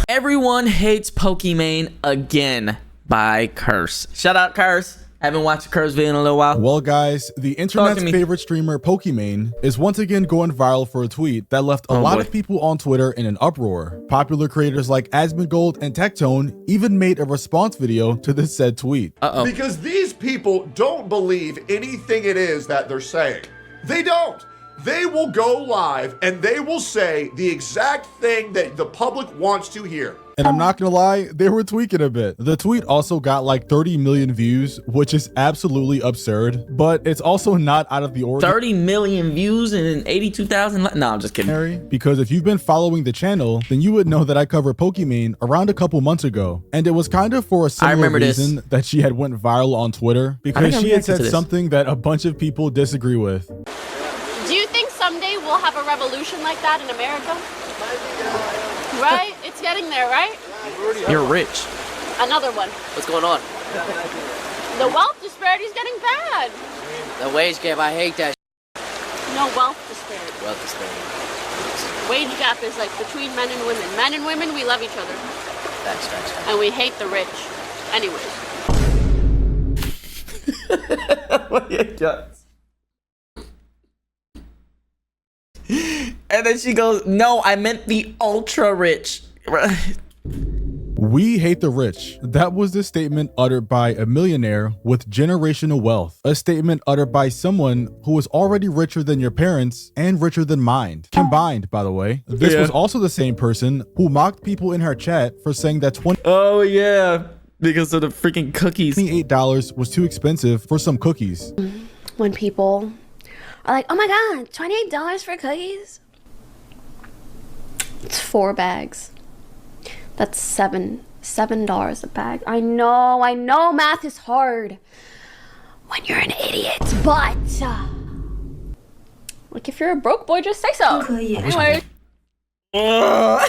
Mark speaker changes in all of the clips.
Speaker 1: Everyone Hates Pokimane Again by Curse. Shout out Curse. Haven't watched a Curse video in a little while.
Speaker 2: Well, guys, the internet's favorite streamer, Pokimane, is once again going viral for a tweet that left a lot of people on Twitter in an uproar. Popular creators like Asmongold and Tectone even made a response video to this said tweet.
Speaker 3: Because these people don't believe anything it is that they're saying. They don't. They will go live and they will say the exact thing that the public wants to hear.
Speaker 2: And I'm not gonna lie, they were tweaking a bit. The tweet also got like 30 million views, which is absolutely absurd, but it's also not out of the ordinary.
Speaker 1: 30 million views and 82,000 no, I'm just kidding.
Speaker 2: Because if you've been following the channel, then you would know that I covered Pokimane around a couple months ago. And it was kind of for a similar reason that she had went viral on Twitter, because she had said something that a bunch of people disagree with.
Speaker 4: Do you think someday we'll have a revolution like that in America? Right? It's getting there, right?
Speaker 1: You're rich.
Speaker 4: Another one.
Speaker 5: What's going on?
Speaker 4: The wealth disparity is getting bad.
Speaker 5: The wage gap, I hate that.
Speaker 4: No, wealth disparity.
Speaker 5: Wealth disparity.
Speaker 4: Wage gap is like between men and women. Men and women, we love each other.
Speaker 5: Facts.
Speaker 4: And we hate the rich. Anyways.
Speaker 1: What you got? And then she goes, no, I meant the ultra rich.
Speaker 2: We hate the rich. That was the statement uttered by a millionaire with generational wealth. A statement uttered by someone who was already richer than your parents and richer than mine. Combined, by the way. This was also the same person who mocked people in her chat for saying that
Speaker 1: oh yeah, because of the freaking cookies.
Speaker 2: $28 was too expensive for some cookies.
Speaker 4: When people are like, oh my god, $28 for cookies? It's 4 bags. That's $7 a bag. I know math is hard when you're an idiot, but like if you're a broke boy, just say so. Anyway.
Speaker 1: I'm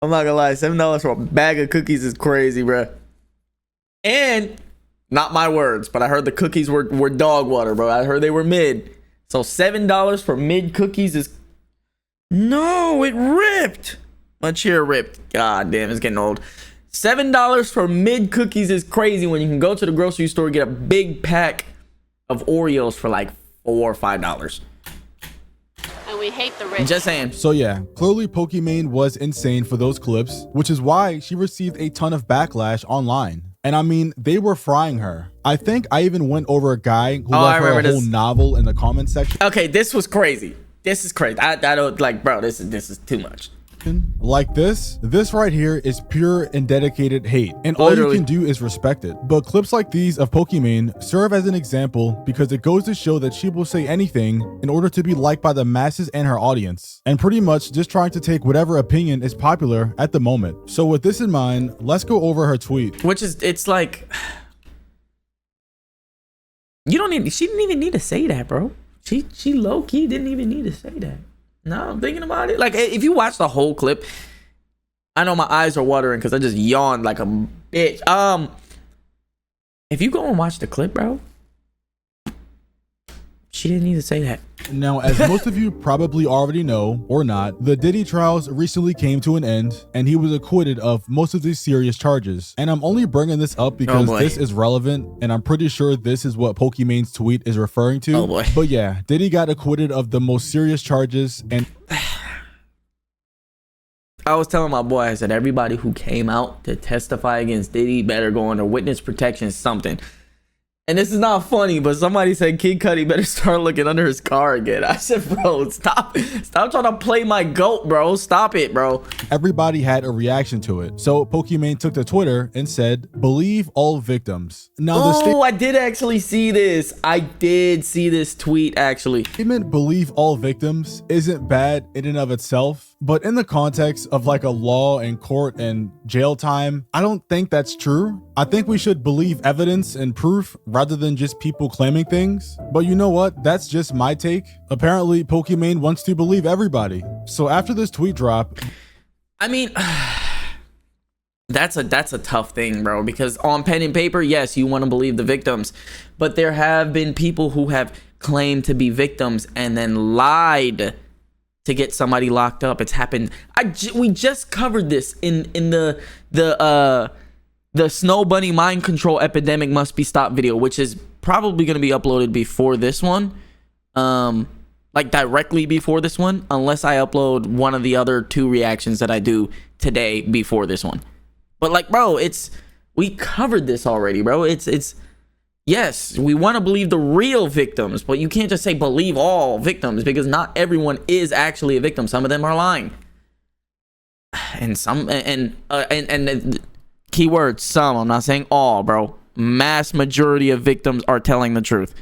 Speaker 1: not gonna lie, $7 for a bag of cookies is crazy, bruh. And not my words, but I heard the cookies were dog water, bro. I heard they were mid. So $7 for mid cookies is... No, it ripped. My chair ripped. God damn, it's getting old. $7 for mid cookies is crazy when you can go to the grocery store and get a big pack of Oreos for like $4 or $5.
Speaker 4: And we hate the rich.
Speaker 1: Just saying.
Speaker 2: So yeah, clearly Pokimane was insane for those clips, which is why she received a ton of backlash online. And I mean, they were frying her. I think I even went over a guy who left her a whole novel in the comment section.
Speaker 1: Okay, this was crazy. This is crazy. I don't like, bro, this is too much.
Speaker 2: Like this right here is pure and dedicated hate, and all you can do is respect it. But clips like these of Pokimane serve as an example because it goes to show that she will say anything in order to be liked by the masses and her audience, and pretty much just trying to take whatever opinion is popular at the moment. So with this in mind, let's go over her tweet.
Speaker 1: Which is, it's like, you don't need, she didn't even need to say that, bro. She low-key didn't even need to say that. No, I'm thinking about it. Like, if you watch the whole clip, I know my eyes are watering because I just yawned like a bitch. If you go and watch the clip, bro, she didn't need to say that.
Speaker 2: Now, as most of you probably already know or not, the Diddy trials recently came to an end and he was acquitted of most of these serious charges. And I'm only bringing this up because this is relevant, and I'm pretty sure this is what Pokimane's tweet is referring to.
Speaker 1: Oh boy.
Speaker 2: But yeah, Diddy got acquitted of the most serious charges, and
Speaker 1: I was telling my boy, I said, everybody who came out to testify against Diddy better go under witness protection something. And this is not funny, but somebody said Kid Cudi better start looking under his car again. I said, bro, stop trying to play my goat, bro. Stop it, bro.
Speaker 2: Everybody had a reaction to it. So Pokimane took to Twitter and said, believe all victims. Now,
Speaker 1: I did actually see this. I did see this tweet, actually.
Speaker 2: The statement, believe all victims, isn't bad in and of itself, but in the context of like a law and court and jail time, I don't think that's true. I think we should believe evidence and proof rather than just people claiming things. But you know what? That's just my take. Apparently, Pokimane wants to believe everybody. So after this tweet drop,
Speaker 1: I mean, that's a tough thing, bro, because on pen and paper, yes, you want to believe the victims, but there have been people who have claimed to be victims and then lied to get somebody locked up. It's happened. We just covered this in the Snow Bunny mind control epidemic must be stopped video, which is probably going to be uploaded before this one, like directly before this one, unless I upload one of the other 2 reactions that I do today before this one. But like, bro, we covered this already, bro. It's yes, we want to believe the real victims, but you can't just say believe all victims, because not everyone is actually a victim. Some of them are lying, and some and keyword some. I'm not saying all, bro. Mass majority of victims are telling the truth.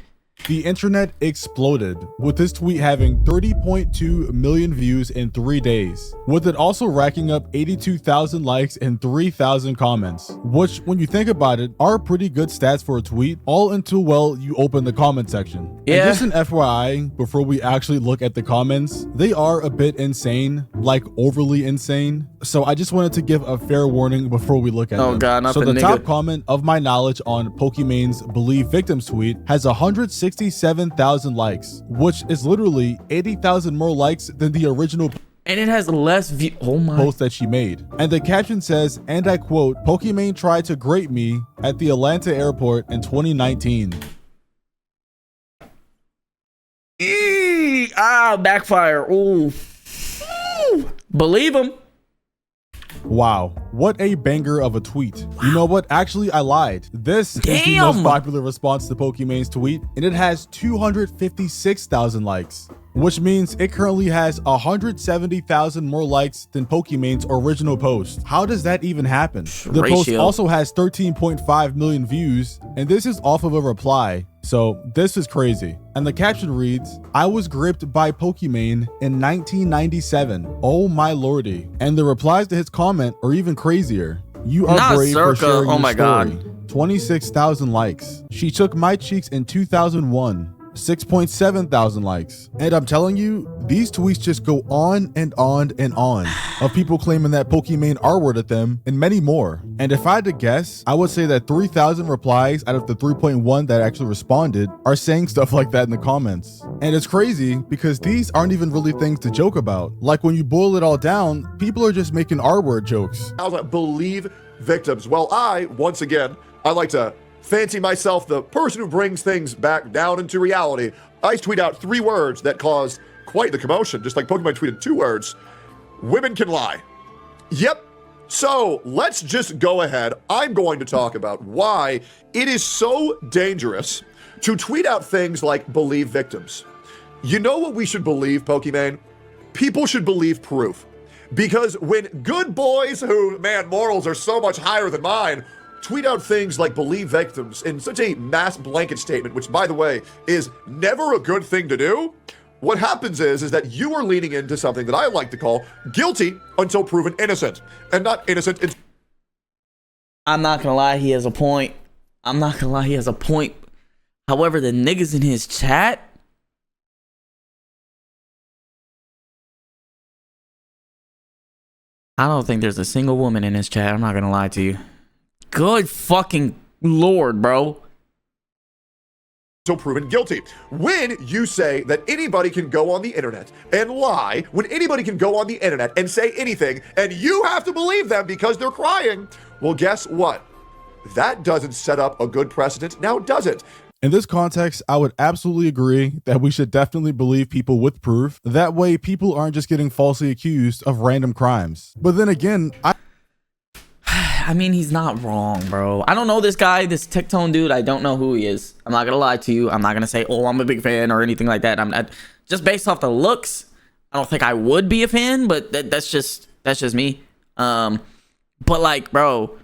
Speaker 2: The internet exploded, with this tweet having 30.2 million views in 3 days, with it also racking up 82,000 likes and 3,000 comments, which, when you think about it, are pretty good stats for a tweet, all until, well, you open the comment section.
Speaker 1: Yeah.
Speaker 2: And just an FYI, before we actually look at the comments, they are a bit insane, like overly insane. So I just wanted to give a fair warning before we look at them.
Speaker 1: Oh god, not
Speaker 2: so the
Speaker 1: nigga.
Speaker 2: top comment of my knowledge on Pokimane's Believe Victims tweet has 167,000 likes, which is literally 80,000 more likes than the original
Speaker 1: And it has less view. Oh my.
Speaker 2: post that she made. And the caption says, and I quote, "Pokimane tried to grape me at the Atlanta airport in 2019.
Speaker 1: Backfire. Ooh. Believe him.
Speaker 2: Wow, what a banger of a tweet. You know what? Actually, I lied. This is the most popular response to Pokimane's tweet, and it has 256,000 likes, which means it currently has 170,000 more likes than Pokimane's original post. How does that even happen? The post also has 13.5 million views, and this is off of a reply. So this is crazy. And the caption reads, "I was gripped by Pokimane in 1997. Oh my lordy." And the replies to his comment are even crazier. "You are brave for sharing your story. 26,000 likes. She took my cheeks in 2001. 6.7 thousand likes." And I'm telling you, these tweets just go on and on and on of people claiming that Pokimane R-worded them and many more. And if I had to guess, I would say that 3,000 replies out of the 3.1 that actually responded are saying stuff like that in the comments. And it's crazy because these aren't even really things to joke about. Like when you boil it all down, people are just making R-word jokes.
Speaker 3: I was like, believe victims. Well, once again, I like to fancy myself the person who brings things back down into reality. I tweet out 3 words that cause quite the commotion, just like Pokimane tweeted 2 words. Women can lie. Yep. So let's just go ahead. I'm going to talk about why it is so dangerous to tweet out things like believe victims. You know what we should believe, Pokimane? People should believe proof. Because when good boys who, man, morals are so much higher than mine, tweet out things like believe victims in such a mass blanket statement, which, by the way, is never a good thing to do, what happens is that you are leaning into something that I like to call guilty until proven innocent, and not innocent.
Speaker 1: I'm not gonna lie, he has a point. I'm not gonna lie, he has a point. However, the niggas in his chat, I don't think there's a single woman in his chat. I'm not gonna lie to you. Good fucking lord, bro.
Speaker 3: So proven guilty. When you say that anybody can go on the internet and lie, when anybody can go on the internet and say anything, and you have to believe them because they're crying, well, guess what? That doesn't set up a good precedent, now does it?
Speaker 2: In this context, I would absolutely agree that we should definitely believe people with proof. That way, people aren't just getting falsely accused of random crimes. But then again,
Speaker 1: I mean, he's not wrong, bro. I don't know this guy, this Tectone dude. I don't know who he is. I'm not gonna lie to you. I'm not gonna say, oh, I'm a big fan or anything like that. I'm not, just based off the looks, I don't think I would be a fan, but that's just me. But like, bro,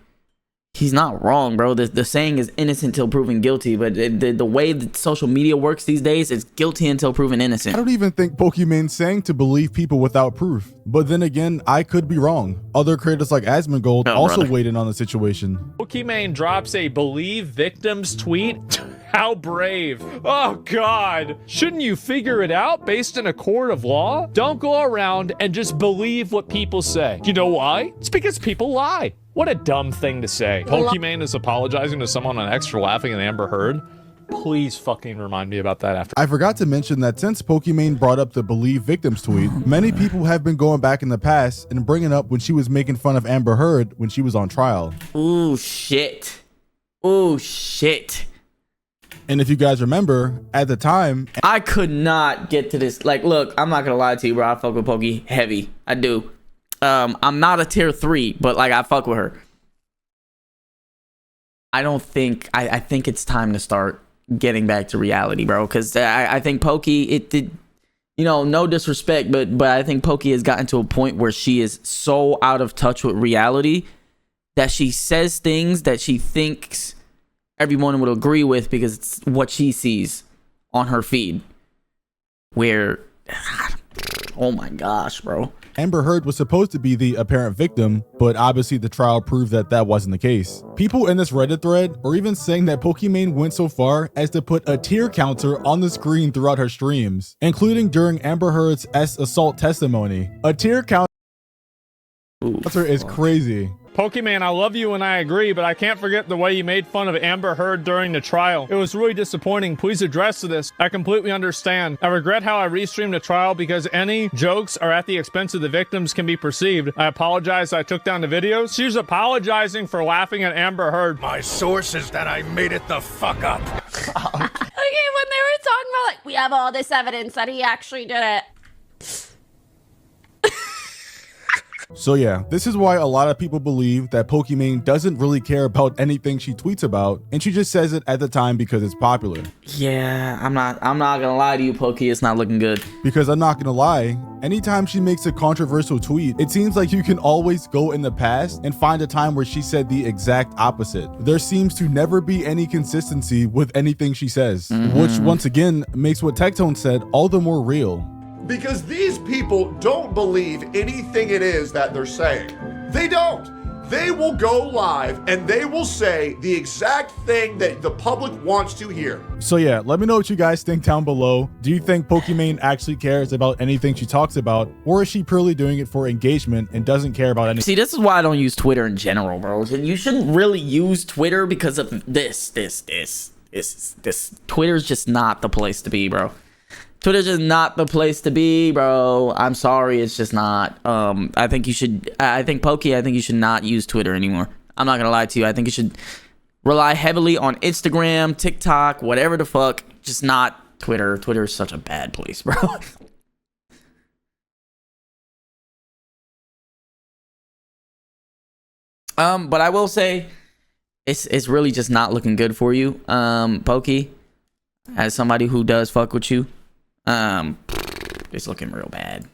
Speaker 1: he's not wrong, bro. The saying is innocent till proven guilty, but the way that social media works these days is guilty until proven innocent.
Speaker 2: I don't even think Pokimane's saying to believe people without proof. But then again, I could be wrong. Other creators like Asmongold also weighed in on the situation.
Speaker 6: Pokimane drops a believe victims tweet. How brave. Oh God. Shouldn't you figure it out based in a court of law? Don't go around and just believe what people say. You know why? It's because people lie. What a dumb thing to say. Pokimane is apologizing to someone on X for laughing at Amber Heard. Please fucking remind me about that after.
Speaker 2: I forgot to mention that since Pokimane brought up the Believe Victims tweet, many people have been going back in the past and bringing up when she was making fun of Amber Heard when she was on trial.
Speaker 1: Ooh, shit. Ooh, shit.
Speaker 2: And if you guys remember, at the time,
Speaker 1: I could not get to this. Like, look, I'm not gonna lie to you, bro. I fuck with Pokey heavy. I do. I'm not a tier 3, but like I fuck with her. I don't think I think it's time to start getting back to reality, bro. Because I think Pokey, it did, you know, no disrespect, but I think Pokey has gotten to a point where she is so out of touch with reality that she says things that she thinks everyone would agree with because it's what she sees on her feed. Where, oh my gosh, bro.
Speaker 2: Amber Heard was supposed to be the apparent victim, but obviously the trial proved that that wasn't the case. People in this Reddit thread are even saying that Pokimane went so far as to put a tear counter on the screen throughout her streams, including during Amber Heard's assault testimony. A tear counter is crazy.
Speaker 6: Pokimane, I love you and I agree, but I can't forget the way you made fun of Amber Heard during the trial. It was really disappointing. Please address this. I completely understand. I regret how I restreamed the trial because any jokes are at the expense of the victims can be perceived. I apologize I took down the videos. She's apologizing for laughing at Amber Heard.
Speaker 7: My source is that I made it the fuck up.
Speaker 4: Okay, when they were talking about, like, we have all this evidence that he actually did it.
Speaker 2: So yeah, this is why a lot of people believe that Pokimane doesn't really care about anything she tweets about, and she just says it at the time because it's popular.
Speaker 1: Yeah, I'm not gonna lie to you, Pokey. It's not looking good.
Speaker 2: Because I'm not gonna lie, anytime she makes a controversial tweet, it seems like you can always go in the past and find a time where she said the exact opposite. There seems to never be any consistency with anything she says, which once again makes what Tectone said all the more real.
Speaker 3: Because these people don't believe anything it is that they're saying. They don't. They will go live and they will say the exact thing that the public wants to hear.
Speaker 2: So yeah, let me know what you guys think down below. Do you think Pokimane actually cares about anything she talks about, or is she purely doing it for engagement and doesn't care about anything?
Speaker 1: See, this is why I don't use Twitter in general, bro. You shouldn't really use Twitter because of this. Twitter's just not the place to be, bro. Twitter's just not the place to be, bro. I'm sorry, it's just not. I think you should, I think you should not use Twitter anymore. I'm not gonna lie to you. I think you should rely heavily on Instagram, TikTok, whatever the fuck. Just not Twitter. Twitter is such a bad place, bro. But I will say, it's really just not looking good for you, Pokey. As somebody who does fuck with you. It's looking real bad.